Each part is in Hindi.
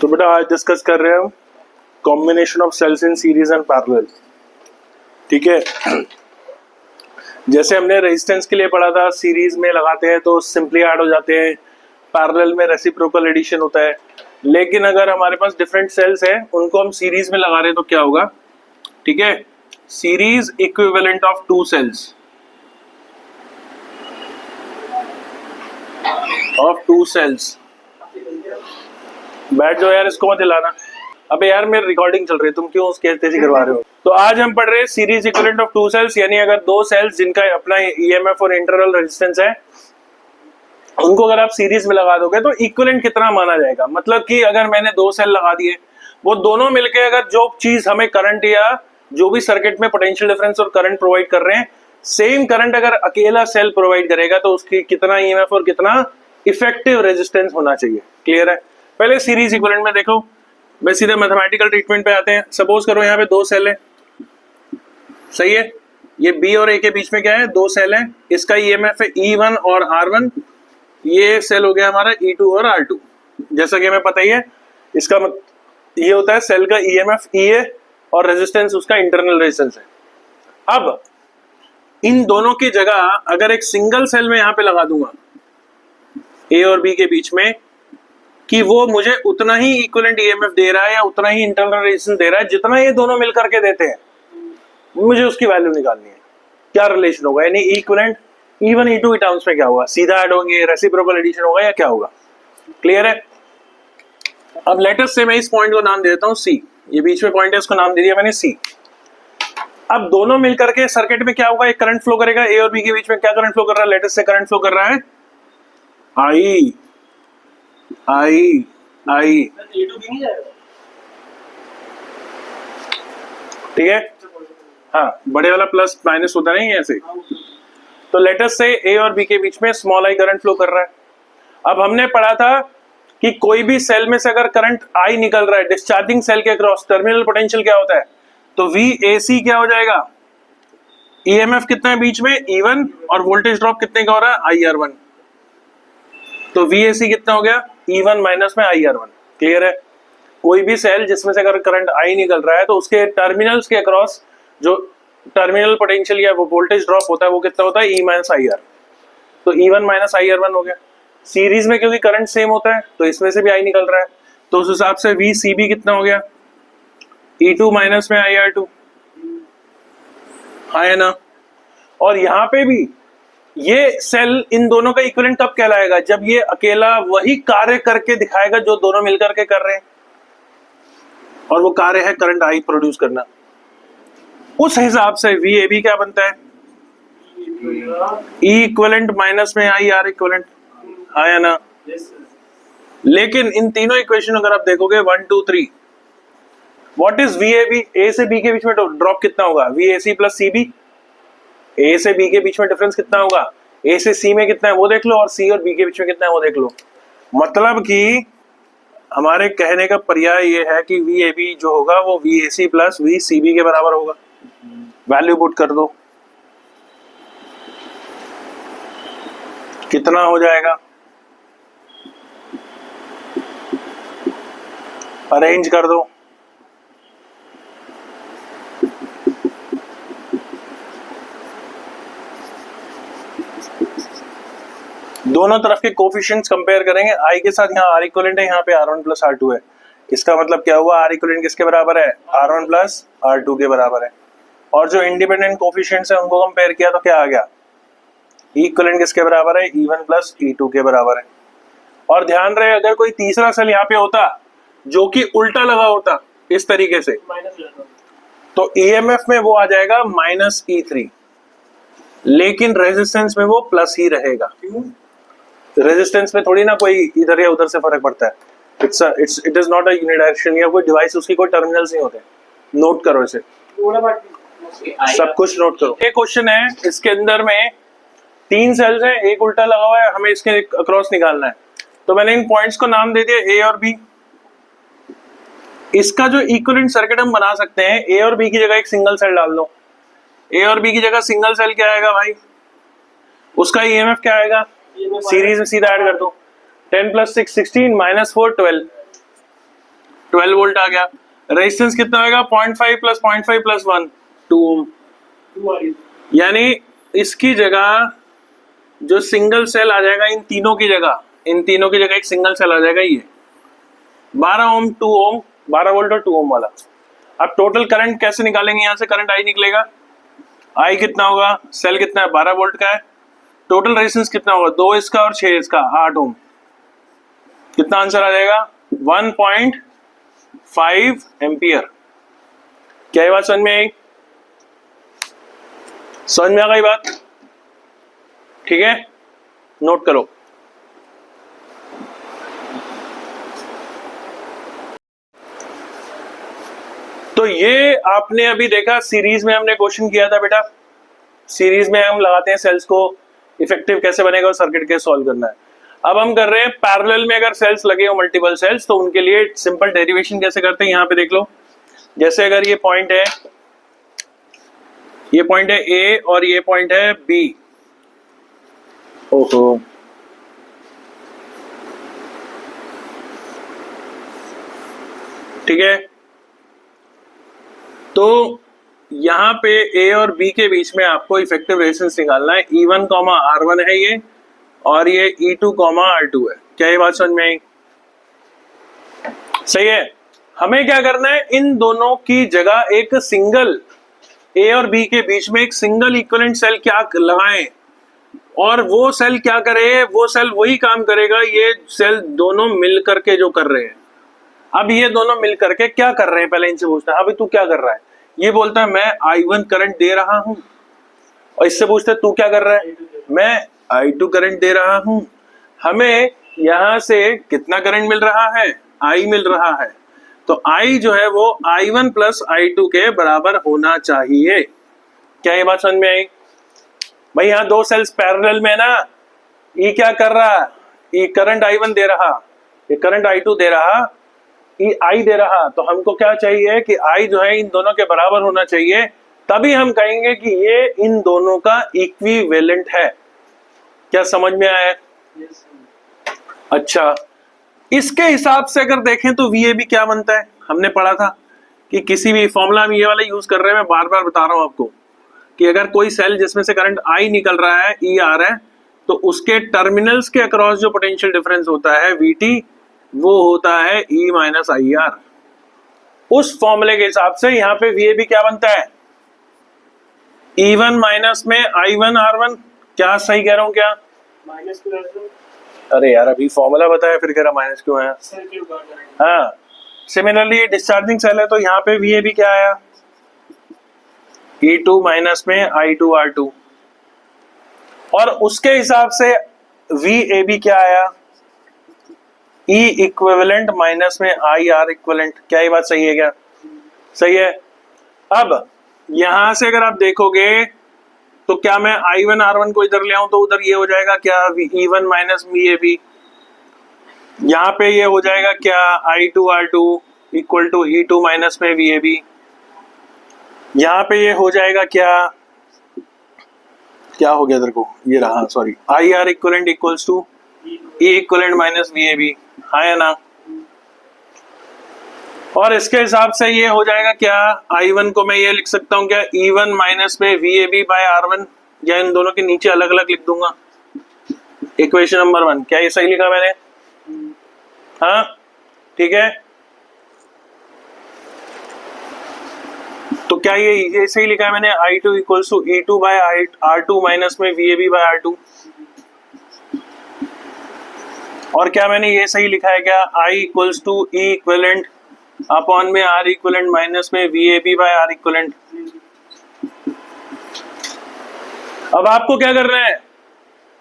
तो बेटा आज डिस्कस कर रहे हैं हम combination of cells in series and parallel. ठीक है, जैसे हमने रेजिस्टेंस के लिए पढ़ा था, सीरीज में लगाते हैं तो सिंपली ऐड हो जाते हैं, पैरेलल में रेसिप्रोकल एडिशन होता है। लेकिन अगर हमारे पास डिफरेंट सेल्स है, उनको हम सीरीज में लगा रहे हैं तो क्या होगा? ठीक है, series equivalent of two cells बैठ जाओ यार, इसको मत हिलाना। अबे यार मेरी रिकॉर्डिंग चल रही है, तुम क्यों उसके तेजी करवा रहे हो? तो आज हम पढ़ रहे हैं series equivalent of two cells, यानी अगर दो सेल्स जिनका अपना ईएमएफ और इंटरनल रेजिस्टेंस है, उनको अगर आप सीरीज में लगा दोगे तो इक्विवेलेंट कितना माना जाएगा। मतलब कि अगर मैंने दो सेल लगा दिए, वो दोनों मिलके अगर जो चीज हमें करंट या जो भी सर्किट में पोटेंशियल डिफरेंस और करंट प्रोवाइड कर रहे हैं, सेम करंट अगर अकेला सेल प्रोवाइड करेगा तो उसकी कितना ईएमएफ और कितना इफेक्टिव रेजिस्टेंस होना चाहिए। क्लियर है? पहले सीरीज इक्विवेलेंट में देखो, मैं सीधे मैथमेटिकल ट्रीटमेंट पे आते हैं। सपोज करो यहाँ पे दो सेल है, सही है, ये बी और ए के बीच में क्या है? दो सेल है, इसका ईएमएफ है E1 और R1, ये सेल हो गया हमारा E2 और R2। जैसा कि हमें पता ही है, इसका ये होता है सेल का ईएमएफ EA और रेजिस्टेंस उसका इंटरनल रेजिस्टेंस है। अब इन दोनों की जगह अगर एक सिंगल सेल में यहाँ पे लगा दूंगा ए और बी के बीच में, कि वो मुझे उतना ही इक्विवेलेंट ईएमएफ दे रहा है या उतना ही इंटरनल रेजिस्टेंस दे रहा है जितना ये दोनों मिलकर के देते हैं, मुझे उसकी वैल्यू निकालनी है। क्या रिलेशन होगा? यानी इक्विवेलेंट E1 E2 के टर्म्स में क्या होगा? सीधा ऐड होंगे, रेसिप्रोकल एडिशन होगा या क्या होगा? क्लियर है? अब लेटेस्ट से मैं इस पॉइंट को नाम दे देता हूं C, ये बीच में पॉइंट है, इसको नाम दे दिया मैंने C। अब दोनों मिलकर के सर्किट में क्या होगा? एक करंट फ्लो करेगा, ए और बी के बीच में क्या करंट फ्लो कर रहा है? लेटेस्ट से करंट फ्लो कर रहा है I। ठीक है, हाँ, बड़े वाला प्लस माइनस होता नहीं है ऐसे। तो लेटेस्ट से ए और बी के बीच में स्मॉल आई करंट फ्लो कर रहा है। अब हमने पढ़ा था कि कोई भी सेल में से अगर करंट आई निकल रहा है डिस्चार्जिंग सेल के अक्रॉस, टर्मिनल पोटेंशियल क्या होता है? तो VAC क्या हो जाएगा? ईएमएफ कितना है बीच में? E1, और वोल्टेज ड्रॉप कितने का हो रहा है? IR1। तो VAC कितना हो गया? E1 माइनस में IR1। क्लियर है? कोई भी सेल जिसमें से अगर करंट आई निकल रहा है तो उसके टर्मिनल्स के अक्रॉस जो टर्मिनल पोटेंशियल या वो वोल्टेज ड्रॉप होता है वो कितना होता है? E minus IR। तो E1 माइनस IR1 हो गया। सीरीज में क्योंकि करंट सेम होता है तो इसमें से भी आई निकल रहा है, तो उस हिसाब से VCB कितना हो गया? E2 माइनस में IR2। हाँ है ना? और यहाँ पे भी ये सेल इन दोनों का इक्विवेलेंट कब कहलाएगा? जब ये अकेला वही कार्य करके दिखाएगा जो दोनों मिलकर के कर रहे हैं, और वो कार्य है करंट आई प्रोड्यूस करना। उस हिसाब से VAB क्या बनता है? E इक्विवेलेंट माइनस में IR इक्विवेलेंट। आया ना? लेकिन इन तीनों इक्वेशन अगर आप देखोगे 1 2 3, व्हाट इज VAB? A से B के बीच में ड्रॉप कितना होगा? VAC plus CB। A से B के बीच में डिफरेंस कितना होगा? A से C में कितना है वो देख लो, और C और B के बीच में कितना है वो देख लो। मतलब कि हमारे कहने का पर्याय ये है कि VAB जो होगा वो VAC प्लस VCB के बराबर होगा। वैल्यू पुट कर दो, कितना हो जाएगा? अरेंज कर दो। दोनों तरफ के कोफिशिएंट्स कंपेयर करेंगे। आई के साथ यहाँ R इक्विवेलेंट है, यहाँ पे R1 प्लस R2 है। इसका मतलब क्या हुआ? R इक्विवेलेंट किसके बराबर है? R1 प्लस R2 के बराबर है। और जो इंडिपेंडेंट कोफिशिएंट्स है उनको कंपेयर किया तो क्या आ गया? E इक्विवेलेंट किसके बराबर है? E1 प्लस E2 के बराबर है। और ध्यान रहे, अगर कोई तीसरा सेल यहाँ पे होता जो कि उल्टा लगा होता इस तरीके से, तो EMF में वो आ जाएगा माइनस E3, लेकिन रेजिस्टेंस में वो प्लस ही रहेगा। रेजिस्टेंस में थोड़ी ना कोई इधर या उधर से फर्क पड़ता है। इट इज नॉट अ यूनिडायरेक्शन, या कोई डिवाइस उसकी कोई टर्मिनल्स नहीं होते। नोट करो इसे, सब कुछ नोट करो। एक क्वेश्चन है, इसके अंदर में 3 सेल्स हैं, एक उल्टा लगा हुआ है, हमें इसके अक्रॉस निकालना है। तो मैंने इन पॉइंट्स को नाम दे दिया A और B। इसका जो इक्विवेलेंट सर्किट हम बना सकते हैं, A और B की जगह एक सिंगल सेल डाल दो। A और B की जगह सिंगल सेल क्या आएगा भाई? उसका ईएमएफ क्या आएगा? सीरीज में सीधा ऐड कर दो। 10 + 6 16 -4 12। 12 वोल्ट आ गया। रेजिस्टेंस कितना होगा? 0.5 प्लस 0.5 प्लस 1 2 ओम। यानी इसकी जगह जो सिंगल सेल आ जाएगा इन तीनों की जगह एक सिंगल सेल आ जाएगा, ये 12 ओम 2 ओम 12 वोल्ट और 2 ओम वाला। अब टोटल करंट कैसे निकालेंगे? यहाँ से करंट आई निकलेगा। आई कितना होगा? सेल कितना है? 12 वोल्ट का है। टोटल रेजिस्टेंस कितना होगा? 2 इसका और 6 इसका, 8 ओम। कितना आंसर आ जाएगा? 1.5 एम्पियर। क्या ये बात समझ में आई? समझ में आ गई बात? ठीक है, नोट करो। तो ये आपने अभी देखा, सीरीज में हमने क्वेश्चन किया था बेटा। सीरीज में हम लगाते हैं सेल्स को, इफेक्टिव कैसे बनेगा और सर्किट कैसे सॉल्व करना है। अब हम कर रहे हैं पैरेलल में, अगर सेल्स लगे हो मल्टीपल सेल्स, तो उनके लिए सिंपल डेरिवेशन कैसे करते हैं यहाँ पे देख लो। जैसे अगर ये पॉइंट है ए और ये पॉइंट है बी। ओहो, ठीक है। तो यहां पे ए और बी के बीच में आपको इफेक्टिव रेजिस्टेंस निकालना है। E1, R1 है ये, और ये E2, R2 है। क्या ये बात समझ में आई? सही है। हमें क्या करना है? इन दोनों की जगह एक सिंगल, ए और बी के बीच में एक सिंगल इक्विवेलेंट सेल क्या लगाएं, और वो सेल क्या करे? वो सेल वही काम करेगा ये सेल दोनों मिल करके जो कर रहे हैं। अब ये दोनों मिल करके क्या कर रहे हैं? पहले इनसे पूछता है, अभी तू क्या कर रहा है? ये बोलता है मैं I1 करंट दे रहा हूं, और इससे पूछते है तू क्या कर रहा है? मैं I2 करंट दे रहा हूं। हमें यहां से कितना करंट मिल रहा है? I मिल रहा है। तो I जो है वो I1 प्लस I2 के बराबर होना चाहिए। क्या ये बात समझ में आई? भाई यहाँ दो सेल्स पैरेलल में ना, ये क्या कर रहा है? ये करंट I1 दे रहा, ये करंट I2 दे रहा, ये I दे रहा। तो हमको क्या चाहिए कि I जो है इन दोनों के बराबर होना चाहिए, तभी हम कहेंगे कि ये इन दोनों का इक्विवेलेंट है। क्या समझ में आया? अच्छा, इसके हिसाब से अगर देखें तो VAB क्या बनता है? हमने पढ़ा था कि किसी भी फॉर्मूला में ये वाला यूज कर रहे हैं। मैं बार बार बता रहा हूं आपको कि अगर कोई सेल जिसमें से करंट I निकल रहा है, E आ रहा है, तो उसके टर्मिनल्स के अक्रॉस जो पोटेंशियल डिफरेंस होता है VT, वो होता है E माइनस IR। उस फॉर्मूले के हिसाब से यहाँ पे VAB क्या बनता है? E1 माइनस में I1 R1। क्या सही कह रहा हूँ क्या? माइनस क्यों? अरे यार, अभी फॉर्मूला बताया फिर कह रहा माइनस क्यों है? हाँ, सिमिलरली ये डिस्चार्जिंग सेल है, तो यहाँ पे VAB क्या आया? E2 माइनस में I2 R2, और उसके हिसाब से VAB क्या आया? E इक्विवेलेंट माइनस में IR इक्विवेलेंट। क्या ये बात सही है क्या? सही है। अब यहां से अगर आप देखोगे तो क्या मैं I1 R1 को इधर ले आऊं तो उधर ये हो जाएगा क्या? E1 minus VAB। यहाँ पे ये हो जाएगा क्या? I2 R2 equal to E2 minus में VAB। यहाँ पे ये हो जाएगा क्या? क्या हो गया इधर को? ये रहा, sorry, IR equivalent equals to E equivalent minus VAB। हाँ या ना? और इसके हिसाब से ये हो जाएगा क्या? I1 को मैं ये लिख सकता हूँ क्या? E1 माइनस में VAB बाय R1, या इन दोनों के नीचे अलग अलग लिख दूंगा। Equation number 1। क्या ये सही लिखा मैंने? हाँ, ठीक है। तो क्या ये सही लिखा है मैंने? I2 equals to E2 by R2 minus में VAB बाय R2। और क्या मैंने ये सही लिखा है क्या? I equals to E equivalent upon में R इक्विवेलेंट माइनस में VAB बाय R इक्विवेलेंट। अब आपको क्या करना है?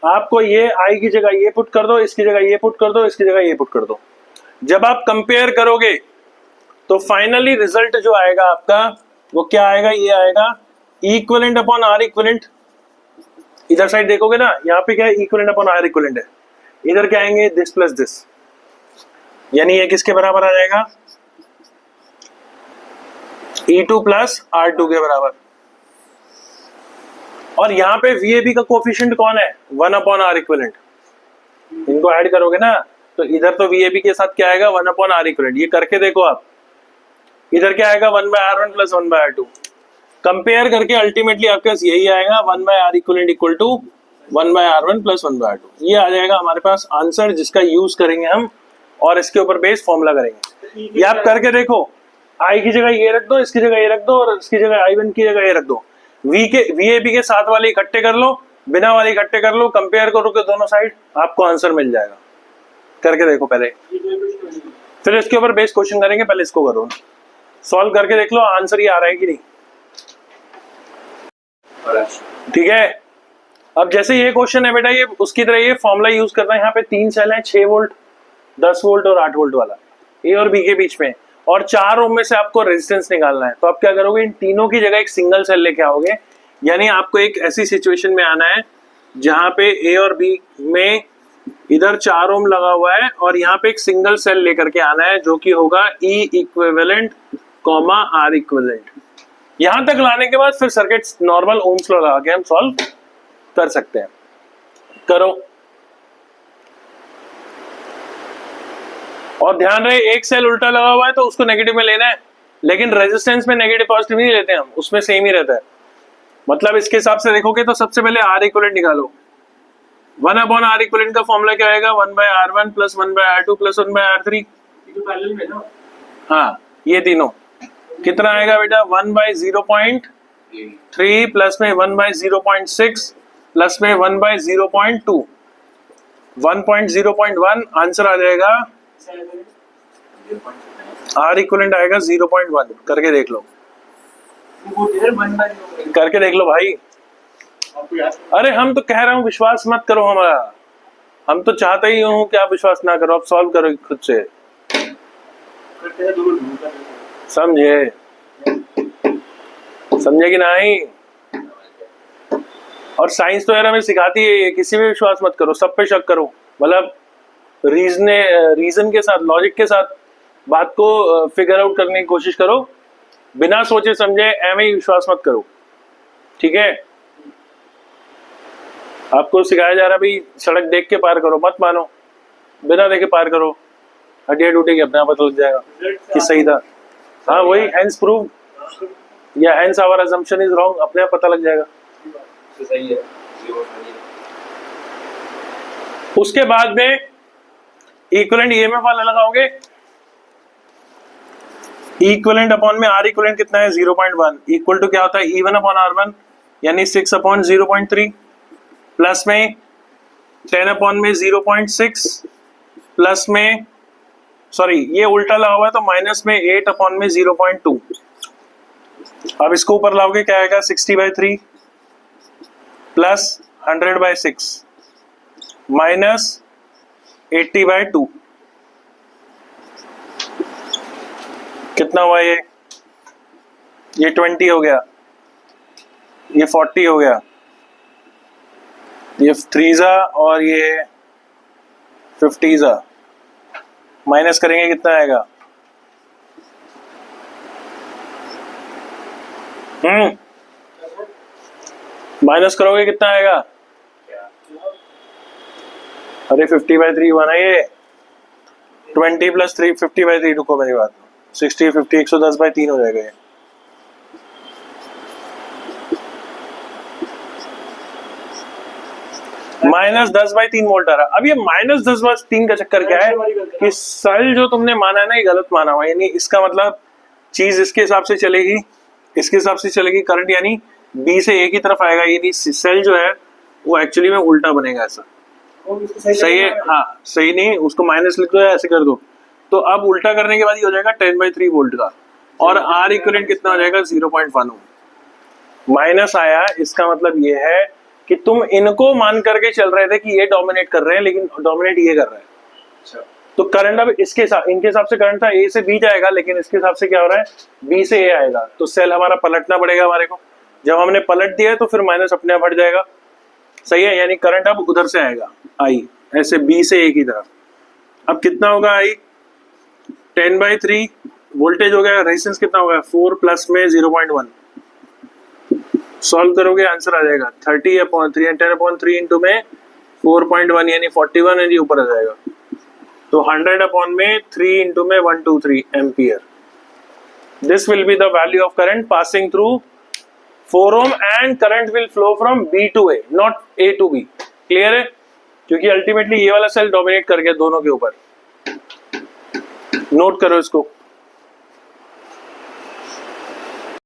आपको ये I की जगह ये पुट कर दो, इसकी जगह ये पुट कर दो, इसकी जगह ये पुट कर दो। जब आप कंपेयर करोगे तो फाइनली रिजल्ट जो आएगा आपका वो क्या आएगा? ये आएगा E equivalent upon R equivalent. इधर साइड देखोगे ना, यहाँ पे क्या है? इक्विवेलेंट अपॉन R इक्विवेलेंट है। इधर क्या आएंगे? दिस प्लस दिस, यानी ये किसके बराबर आ जाएगा? E2 प्लस R2 के बराबर। और यहाँ पे VAB का कोफिशिएंट कौन है? 1 अपॉन R इक्विवेलेंट। इनको ऐड करोगे ना तो इधर तो VAB के साथ क्या आएगा 1/R इक्वलेंट, ये करके देखो आप, इधर क्या आएगा 1/R1 प्लस 1/R2, कंपेयर करके अल्टीमेटली आपके पास यही आएगा 1/R equivalent equal to 1/R1 plus 1/R2, ये आ जाएगा हमारे पास आंसर, जिसका यूज करेंगे हम और इसके ऊपर बेस फॉर्मूला करेंगे। ये आप करके देखो, आई की जगह ये रख दो, इसकी जगह ये रख दो और इसकी जगह I1 की जगह ये रख दो, VAB के साथ वाले इकट्ठे कर लो, बिना वाले इकट्ठे कर लो, कंपेयर करो के दोनों साइड, आपको आंसर मिल जाएगा। करके देखो पहले, फिर इसके ऊपर बेस क्वेश्चन करेंगे, पहले इसको करो, सॉल्व करके देख लो आंसर ये आ रहा है कि नहीं। ठीक है, अब जैसे ये क्वेश्चन है बेटा, ये उसकी तरह ये फॉर्मूला यूज करना है। यहाँ पे 3 सेल हैं, 6 वोल्ट, 10 वोल्ट और 8 वोल्ट वाला, ए और बी के बीच में, और 4 ओम में से आपको रेजिस्टेंस निकालना है। तो आप क्या करोगे, इन तीनों की जगह एक सिंगल सेल लेके आओगे, यानी आपको एक ऐसी सिचुएशन में आना है जहां पे ए और बी में इधर 4 ओम लगा हुआ है और यहाँ पे एक सिंगल सेल लेकर के आना है, जो कि होगा E equivalent comma R equivalent. यहां तक लाने के बाद फिर सर्किट नॉर्मल ओम्स लॉ लगा के हम सॉल्व कर सकते हैं। करो, और ध्यान रहे एक सेल उल्टा लगा हुआ है तो उसको नेगेटिव में लेना है, लेकिन रेजिस्टेंस में नेगेटिव पॉजिटिव नहीं लेते हम, उसमें सेम ही रहता है। मतलब इसके हिसाब से देखोगे तो सबसे पहले R इक्विवेलेंट निकालो, 1/R इक्विवेलेंट का फॉर्मूला क्या आएगा 1/R1 plus 1/R2 plus 1/R3, हाँ ये तीनों कितना आएगा बेटा 1/0.3 प्लस में 1/0.6 प्लस में 1/0.2, 1.0.1 आंसर आ जाएगा, R इक्विवेलेंट आएगा 0.1। करके देख लो, करके देख लो भाई। अरे हम तो कह रहा हूँ विश्वास मत करो हमारा, हम तो चाहते ही हूँ कि आप विश्वास ना करो, आप सॉल्व करो खुद से, समझे, समझे कि नहीं। और साइंस तो यार हमें सिखाती है किसी भी विश्वास मत करो, सब पे शक करो, मतलब रीजन के साथ, लॉजिक के साथ बात को फिगर आउट करने की कोशिश करो, बिना सोचे समझे एवं ही विश्वास मत करो। ठीक है, आपको सिखाया जा रहा भाई सड़क देख के पार करो, मत मानो, बिना देखे पार करो, हड्डियां टूटेगी, अपने आप पता लग जाएगा कि सही था। हाँ वही, हेंस प्रूव या hence our assumption is wrong, अपने आप पता लग जाएगा। सही है। उसके बाद में इक्विवेलेंट ईएमएफ वाला लगाओगे, इक्विवेलेंट अपॉन में R इक्विवेलेंट कितना है 0.1, इक्वल टू क्या होता है E1 अपॉन R1 यानी 6 अपॉन 0.3 प्लस में 10 अपॉन में 0.6 प्लस में, सॉरी ये उल्टा लगा हुआ है तो माइनस में 8 अपॉन में 0.2। अब इसको ऊपर लाओगे क्या आएगा 60/3 प्लस 100/6 माइनस 80/2, कितना हुआ ये 20 हो गया, ये 40 हो गया, ये 3 और ये 50 माइनस करेंगे कितना आएगा, माइनस करोगे कितना आएगा, अरे 50/3 हुआ ना ये, 20 प्लस 3 50/3, रुको मेरी बात, 60 50 110/3 हो जाएगा ये। -10/3 वोल्ट आ रहा। अब ये -10/3 का चक्कर क्या है कि सेल जो तुमने माना है ना ये गलत माना हुआ, यानी इसका मतलब चीज इसके हिसाब से चलेगी, इसके हिसाब से चलेगी करंट, यानी बी से ए की तरफ आएगा, यानी सेल जो है वो एक्चुअली में उल्टा बनेगा ऐसा। सही है, हाँ सही नहीं, उसको माइनस लिख दो या ऐसे कर दो, तो अब उल्टा करने के बाद ये हो जाएगा 10/3 वोल्ट का, और R इक्विवेलेंट कितना हो जाएगा 0.1 माइनस आया। इसका मतलब ये है कि तुम इनको मान करके चल रहे थे कि ये डोमिनेट कर रहे हैं, लेकिन डोमिनेट ये कर रहा है। अच्छा। तो करंट अब इसके साथ, इनके हिसाब से करंट था ए से बी जाएगा, लेकिन इसके हिसाब से क्या हो रहा है बी से ए आएगा, तो सेल हमारा पलटना पड़ेगा हमारे को। जब हमने पलट दिया तो फिर माइनस अपने आप हट जाएगा, सही है, यानी करंट अब उधर से आएगा आई, ऐसे बी से ए की तरफ। अब कितना होगा आई 10/3 वोल्टेज हो गया, रेजिस्टेंस कितना होगा 4 प्लस में 0.1, सॉल्व करोगे आंसर आ जाएगा 30/3, 10/3 इंटू में 4.1 यानी 41, यानी ऊपर आ जाएगा। तो 100 अपॉन में 3 इंटू में 123 ampere. This will be the value of current passing through 4 ohm and current will flow from B to A, not A to B. Clear है? क्योंकि अल्टीमेटली ये वाला सेल डोमिनेट कर गया दोनों के ऊपर. नोट करो इसको.